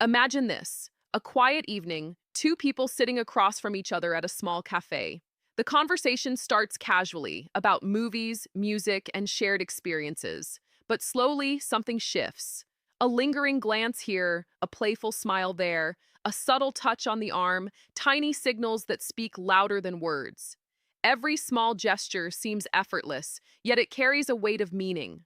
Imagine this, a quiet evening, two people sitting across from each other at a small cafe. The conversation starts casually about movies, music, and shared experiences. But slowly, something shifts. A lingering glance here, a playful smile there, a subtle touch on the arm, tiny signals that speak louder than words. Every small gesture seems effortless, yet it carries a weight of meaning.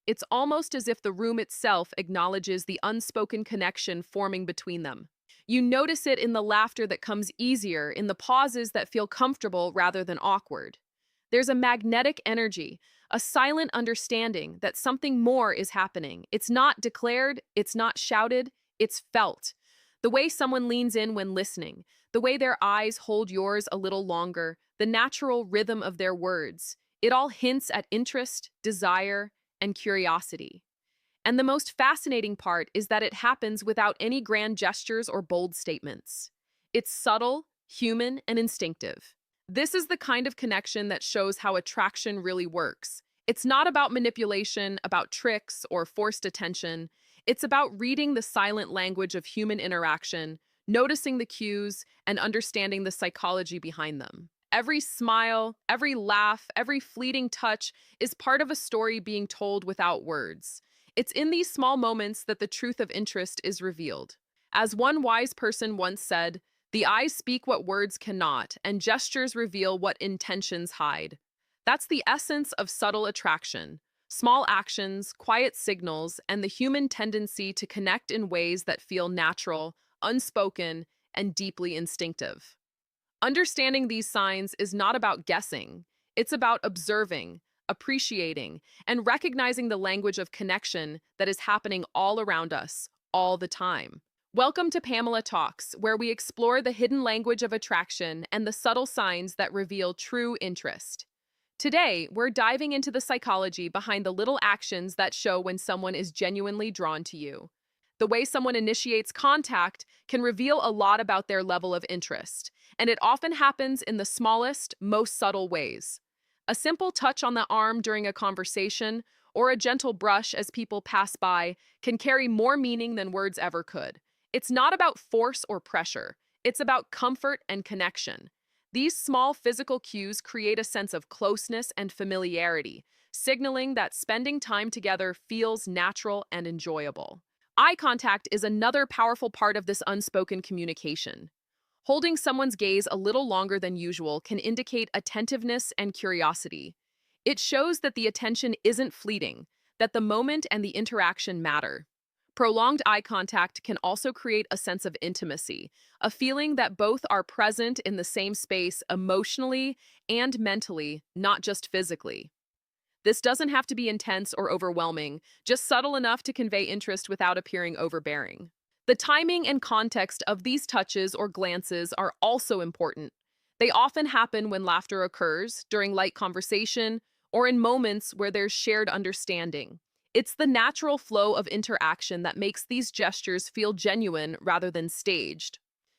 It's almost as if the room itself acknowledges the unspoken connection forming between them. You notice it in the laughter that comes easier, in the pauses that feel comfortable rather than awkward. There's a magnetic energy, a silent understanding that something more is happening. It's not declared, it's not shouted, it's felt. The way someone leans in when listening, the way their eyes hold yours a little longer, the natural rhythm of their words, it all hints at interest, desire, and curiosity. And the most fascinating part is that it happens without any grand gestures or bold statements. It's subtle, human, and instinctive. This is the kind of connection that shows how attraction really works. It's not about manipulation, about tricks, or forced attention. It's about reading the silent language of human interaction, noticing the cues, and understanding the psychology behind them. Every smile, every laugh, every fleeting touch is part of a story being told without words. It's in these small moments that the truth of interest is revealed. As one wise person once said, the eyes speak what words cannot, and gestures reveal what intentions hide. That's the essence of subtle attraction. Small actions, quiet signals, and the human tendency to connect in ways that feel natural, unspoken, and deeply instinctive. Understanding these signs is not about guessing. It's about observing, appreciating, and recognizing the language of connection that is happening all around us, all the time. Welcome to Pamela Talks, where we explore the hidden language of attraction and the subtle signs that reveal true interest. Today, we're diving into the psychology behind the little actions that show when someone is genuinely drawn to you. The way someone initiates contact can reveal a lot about their level of interest, and it often happens in the smallest, most subtle ways. A simple touch on the arm during a conversation or a gentle brush as people pass by can carry more meaning than words ever could. It's not about force or pressure. It's about comfort and connection. These small physical cues create a sense of closeness and familiarity, signaling that spending time together feels natural and enjoyable. Eye contact is another powerful part of this unspoken communication. Holding someone's gaze a little longer than usual can indicate attentiveness and curiosity. It shows that the attention isn't fleeting, that the moment and the interaction matter. Prolonged eye contact can also create a sense of intimacy, a feeling that both are present in the same space emotionally and mentally, not just physically. This doesn't have to be intense or overwhelming, just subtle enough to convey interest without appearing overbearing. The timing and context of these touches or glances are also important. They often happen when laughter occurs, during light conversation, or in moments where there's shared understanding. It's the natural flow of interaction that makes these gestures feel genuine rather than staged.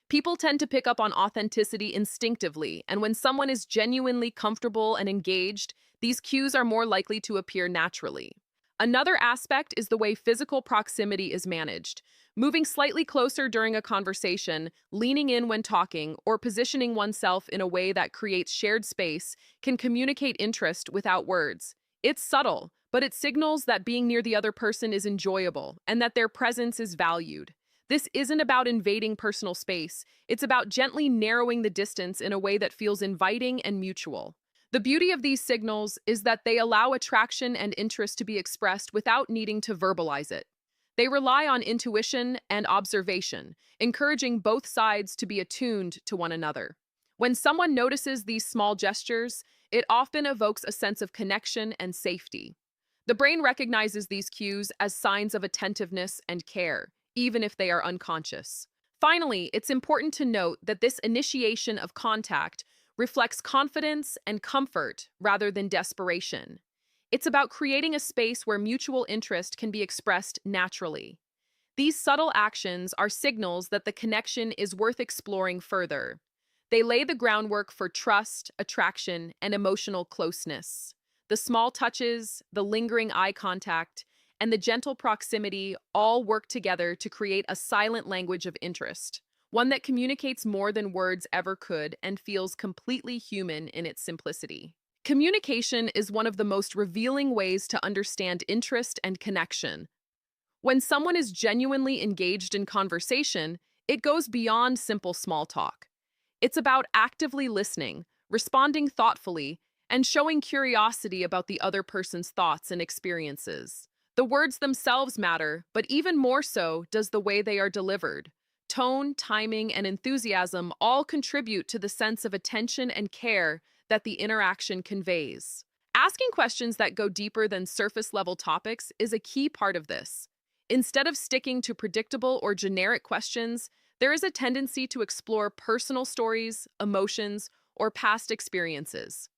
People tend to pick up on authenticity instinctively, and when someone is genuinely comfortable and engaged, these cues are more likely to appear naturally. Another aspect is the way physical proximity is managed. Moving slightly closer during a conversation, leaning in when talking, or positioning oneself in a way that creates shared space can communicate interest without words. It's subtle, but it signals that being near the other person is enjoyable and that their presence is valued. This isn't about invading personal space. It's about gently narrowing the distance in a way that feels inviting and mutual. The beauty of these signals is that they allow attraction and interest to be expressed without needing to verbalize it. They rely on intuition and observation, encouraging both sides to be attuned to one another. When someone notices these small gestures, it often evokes a sense of connection and safety. The brain recognizes these cues as signs of attentiveness and care, even if they are unconscious. Finally, it's important to note that this initiation of contact reflects confidence and comfort rather than desperation. It's about creating a space where mutual interest can be expressed naturally. These subtle actions are signals that the connection is worth exploring further. They lay the groundwork for trust, attraction, and emotional closeness. The small touches, the lingering eye contact, and the gentle proximity all work together to create a silent language of interest, one that communicates more than words ever could and feels completely human in its simplicity. Communication is one of the most revealing ways to understand interest and connection. When someone is genuinely engaged in conversation, it goes beyond simple small talk. It's about actively listening, responding thoughtfully, and showing curiosity about the other person's thoughts and experiences. The words themselves matter, but even more so does the way they are delivered. Tone, timing, and enthusiasm all contribute to the sense of attention and care that the interaction conveys. Asking questions that go deeper than surface level topics is a key part of this. Instead of sticking to predictable or generic questions, there is a tendency to explore personal stories, emotions, or past experiences.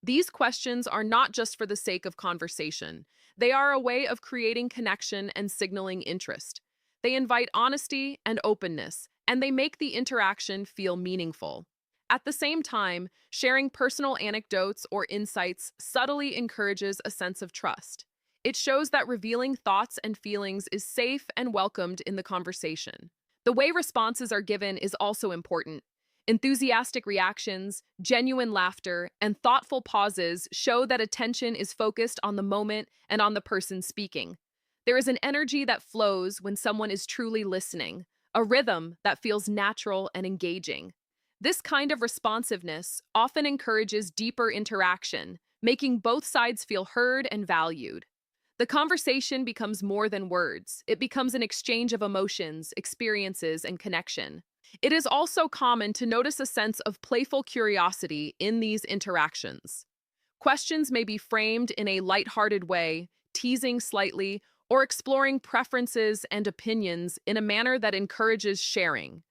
These questions are not just for the sake of conversation. They are a way of creating connection and signaling interest. They invite honesty and openness, and they make the interaction feel meaningful. At the same time, sharing personal anecdotes or insights subtly encourages a sense of trust. It shows that revealing thoughts and feelings is safe and welcomed in the conversation. The way responses are given is also important. Enthusiastic reactions, genuine laughter, and thoughtful pauses show that attention is focused on the moment and on the person speaking. There is an energy that flows when someone is truly listening, a rhythm that feels natural and engaging. This kind of responsiveness often encourages deeper interaction, making both sides feel heard and valued. The conversation becomes more than words. It becomes an exchange of emotions, experiences, and connection. It is also common to notice a sense of playful curiosity in these interactions. Questions may be framed in a lighthearted way, teasing slightly, or exploring preferences and opinions in a manner that encourages sharing.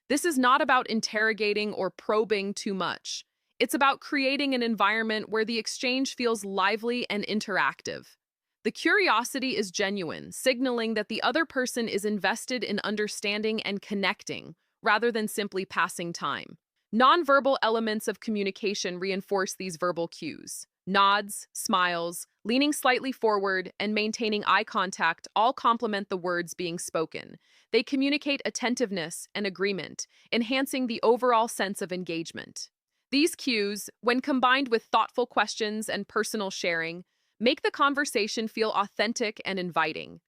This is not about interrogating or probing too much. It's about creating an environment where the exchange feels lively and interactive. The curiosity is genuine, signaling that the other person is invested in understanding and connecting, rather than simply passing time. Nonverbal elements of communication reinforce these verbal cues. Nods, smiles, leaning slightly forward, and maintaining eye contact all complement the words being spoken. They communicate attentiveness and agreement, enhancing the overall sense of engagement. These cues, when combined with thoughtful questions and personal sharing, make the conversation feel authentic and inviting.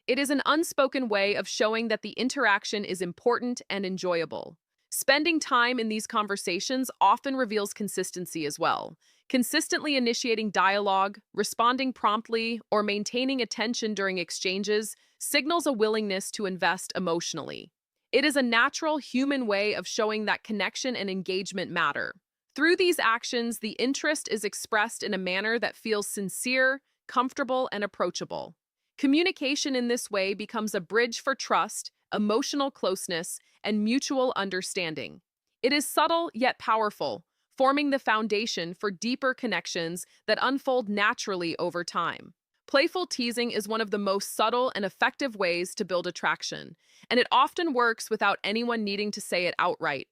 It is an unspoken way of showing that the interaction is important and enjoyable. Spending time in these conversations often reveals consistency as well. Consistently initiating dialogue, responding promptly, or maintaining attention during exchanges signals a willingness to invest emotionally. It is a natural human way of showing that connection and engagement matter. Through these actions, the interest is expressed in a manner that feels sincere, comfortable, and approachable. Communication in this way becomes a bridge for trust, emotional closeness, and mutual understanding. It is subtle yet powerful, forming the foundation for deeper connections that unfold naturally over time. Playful teasing is one of the most subtle and effective ways to build attraction, and it often works without anyone needing to say it outright.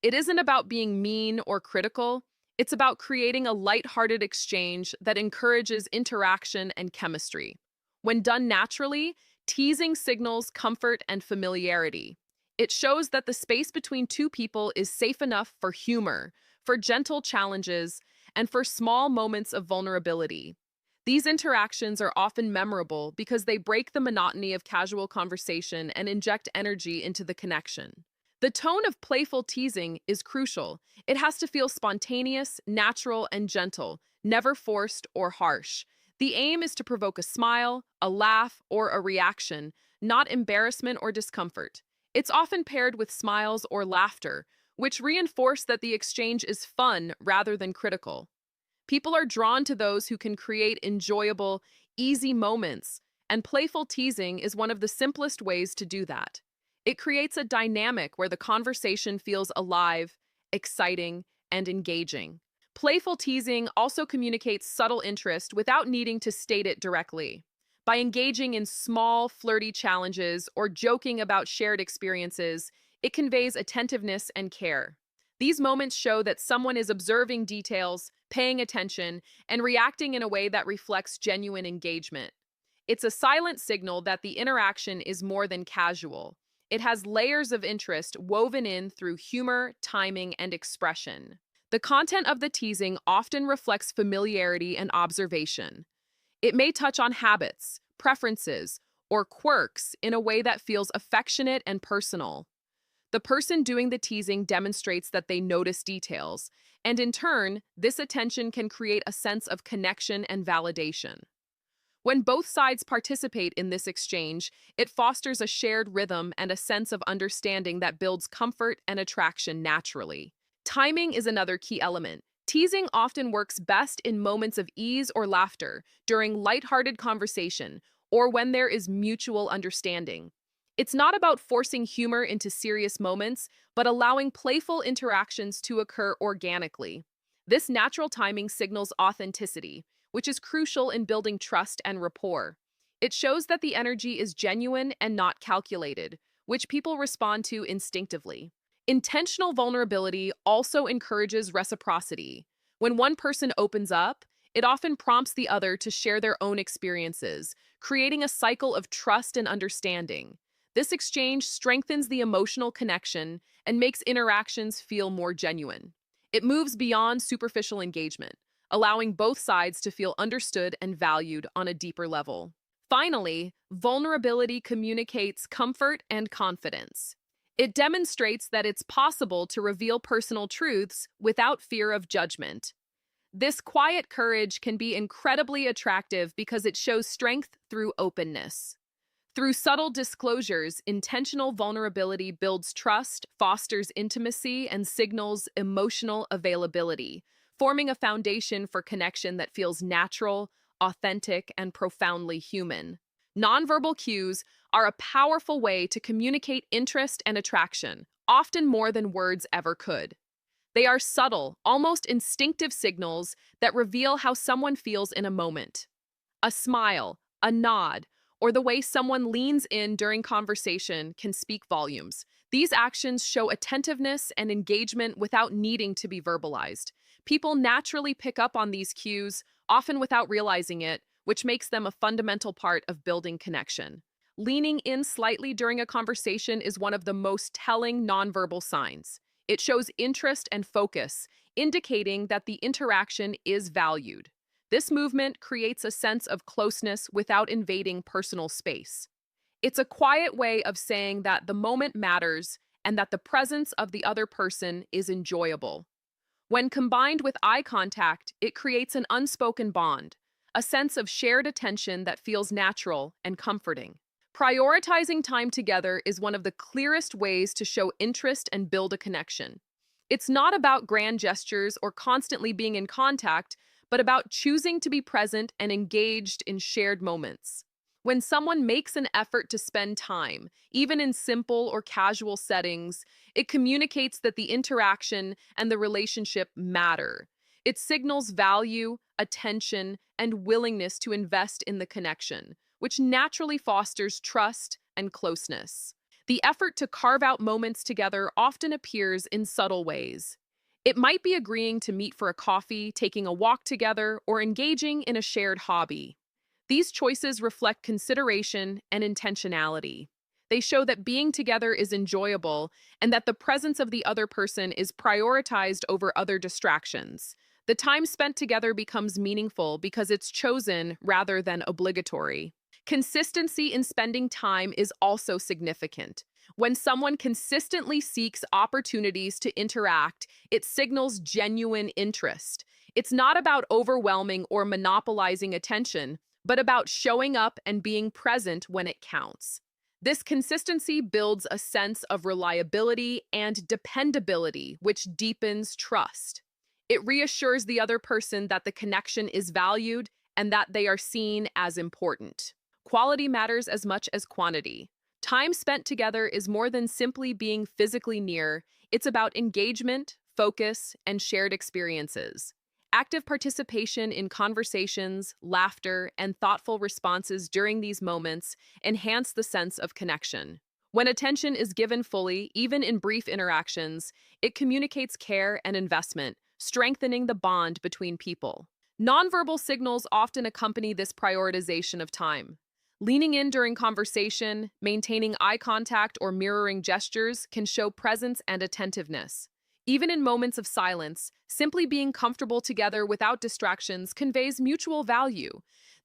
It isn't about being mean or critical, it's about creating a lighthearted exchange that encourages interaction and chemistry. When done naturally, teasing signals comfort and familiarity. It shows that the space between two people is safe enough for humor, for gentle challenges, and for small moments of vulnerability. These interactions are often memorable because they break the monotony of casual conversation and inject energy into the connection. The tone of playful teasing is crucial. It has to feel spontaneous, natural, and gentle, never forced or harsh. The aim is to provoke a smile, a laugh, or a reaction, not embarrassment or discomfort. It's often paired with smiles or laughter, which reinforce that the exchange is fun rather than critical. People are drawn to those who can create enjoyable, easy moments, and playful teasing is one of the simplest ways to do that. It creates a dynamic where the conversation feels alive, exciting, and engaging. Playful teasing also communicates subtle interest without needing to state it directly. By engaging in small, flirty challenges or joking about shared experiences, it conveys attentiveness and care. These moments show that someone is observing details, paying attention, and reacting in a way that reflects genuine engagement. It's a silent signal that the interaction is more than casual. It has layers of interest woven in through humor, timing, and expression. The content of the teasing often reflects familiarity and observation. It may touch on habits, preferences, or quirks in a way that feels affectionate and personal. The person doing the teasing demonstrates that they notice details, and in turn, this attention can create a sense of connection and validation. When both sides participate in this exchange, it fosters a shared rhythm and a sense of understanding that builds comfort and attraction naturally. Timing is another key element. Teasing often works best in moments of ease or laughter, during lighthearted conversation, or when there is mutual understanding. It's not about forcing humor into serious moments, but allowing playful interactions to occur organically. This natural timing signals authenticity, which is crucial in building trust and rapport. It shows that the energy is genuine and not calculated, which people respond to instinctively. Intentional vulnerability also encourages reciprocity. When one person opens up, it often prompts the other to share their own experiences, creating a cycle of trust and understanding. This exchange strengthens the emotional connection and makes interactions feel more genuine. It moves beyond superficial engagement, allowing both sides to feel understood and valued on a deeper level. Finally, vulnerability communicates comfort and confidence. It demonstrates that it's possible to reveal personal truths without fear of judgment. This quiet courage can be incredibly attractive because it shows strength through openness. Through subtle disclosures, intentional vulnerability builds trust, fosters intimacy, and signals emotional availability, forming a foundation for connection that feels natural, authentic, and profoundly human. Nonverbal cues are a powerful way to communicate interest and attraction, often more than words ever could. They are subtle, almost instinctive signals that reveal how someone feels in a moment. A smile, a nod, or the way someone leans in during conversation can speak volumes. These actions show attentiveness and engagement without needing to be verbalized. People naturally pick up on these cues, often without realizing it, which makes them a fundamental part of building connection. Leaning in slightly during a conversation is one of the most telling nonverbal signs. It shows interest and focus, indicating that the interaction is valued. This movement creates a sense of closeness without invading personal space. It's a quiet way of saying that the moment matters and that the presence of the other person is enjoyable. When combined with eye contact, it creates an unspoken bond, a sense of shared attention that feels natural and comforting. Prioritizing time together is one of the clearest ways to show interest and build a connection. It's not about grand gestures or constantly being in contact, but about choosing to be present and engaged in shared moments. When someone makes an effort to spend time, even in simple or casual settings, it communicates that the interaction and the relationship matter. It signals value, attention, and willingness to invest in the connection, which naturally fosters trust and closeness. The effort to carve out moments together often appears in subtle ways. It might be agreeing to meet for a coffee, taking a walk together, or engaging in a shared hobby. These choices reflect consideration and intentionality. They show that being together is enjoyable and that the presence of the other person is prioritized over other distractions. The time spent together becomes meaningful because it's chosen rather than obligatory. Consistency in spending time is also significant. When someone consistently seeks opportunities to interact, it signals genuine interest. It's not about overwhelming or monopolizing attention, but about showing up and being present when it counts. This consistency builds a sense of reliability and dependability, which deepens trust. It reassures the other person that the connection is valued and that they are seen as important. Quality matters as much as quantity. Time spent together is more than simply being physically near, it's about engagement, focus, and shared experiences. Active participation in conversations, laughter, and thoughtful responses during these moments enhance the sense of connection. When attention is given fully, even in brief interactions, it communicates care and investment, strengthening the bond between people. Nonverbal signals often accompany this prioritization of time. Leaning in during conversation, maintaining eye contact, or mirroring gestures can show presence and attentiveness. Even in moments of silence, simply being comfortable together without distractions conveys mutual value.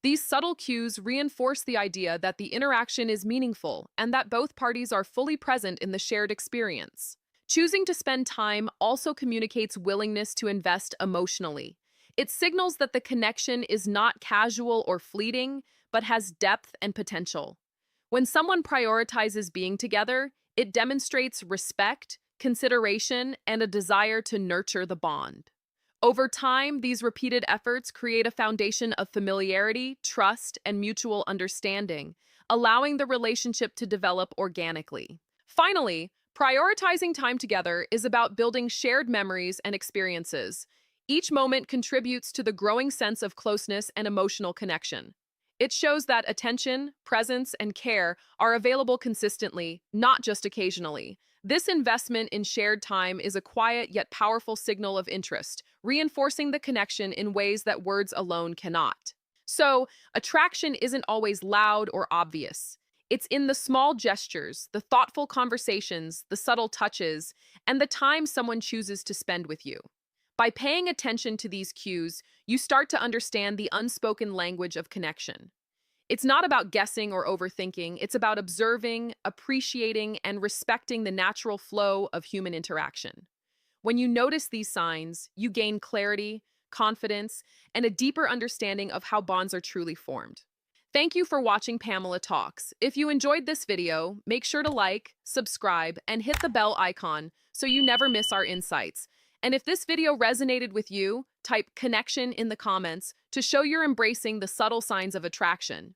These subtle cues reinforce the idea that the interaction is meaningful and that both parties are fully present in the shared experience. Choosing to spend time also communicates willingness to invest emotionally. It signals that the connection is not casual or fleeting, but has depth and potential. When someone prioritizes being together, it demonstrates respect, consideration, and a desire to nurture the bond. Over time, these repeated efforts create a foundation of familiarity, trust, and mutual understanding, allowing the relationship to develop organically. Finally, prioritizing time together is about building shared memories and experiences. Each moment contributes to the growing sense of closeness and emotional connection. It shows that attention, presence, and care are available consistently, not just occasionally. This investment in shared time is a quiet yet powerful signal of interest, reinforcing the connection in ways that words alone cannot. So, attraction isn't always loud or obvious. It's in the small gestures, the thoughtful conversations, the subtle touches, and the time someone chooses to spend with you. By paying attention to these cues, you start to understand the unspoken language of connection. It's not about guessing or overthinking, it's about observing, appreciating, and respecting the natural flow of human interaction. When you notice these signs, you gain clarity, confidence, and a deeper understanding of how bonds are truly formed. Thank you for watching Pamela Talks. If you enjoyed this video, make sure to like, subscribe, and hit the bell icon so you never miss our insights. And if this video resonated with you, type connection in the comments to show you're embracing the subtle signs of attraction.